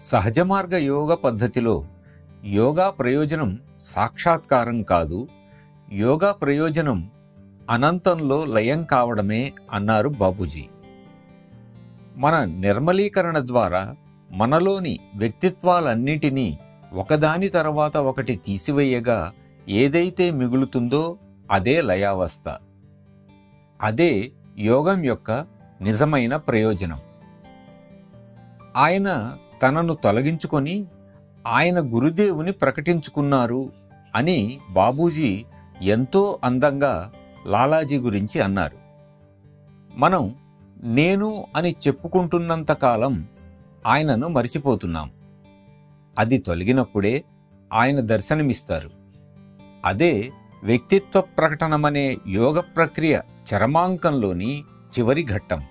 సహజ మార్గ యోగ పద్ధతిలో యోగా ప్రయోజనం సాక్షాత్కారం కాదు, యోగా ప్రయోజనం అనంతంలో లయం కావడమే అన్నారు బాపూజీ. మన నిర్మలీకరణ ద్వారా మనలోని వ్యక్తిత్వాలన్నిటినీ ఒకదాని తర్వాత ఒకటి తీసివేయగా ఏదైతే మిగులుతుందో అదే లయావస్థ. అదే యోగం యొక్క నిజమైన ప్రయోజనం. ఆయన తనను తొలగించుకొని ఆయన గురుదేవుని ప్రకటించుకున్నారు అని బాపూజీ ఎంతో అందంగా లాలాజీ గురించి అన్నారు. మనం నేను అని చెప్పుకుంటున్నంతకాలం ఆయనను మరిచిపోతున్నాం. అది తొలగినప్పుడే ఆయన దర్శనమిస్తారు. అదే వ్యక్తిత్వ ప్రకటనమనే యోగ ప్రక్రియ చరమాంకంలోని చివరి ఘట్టం.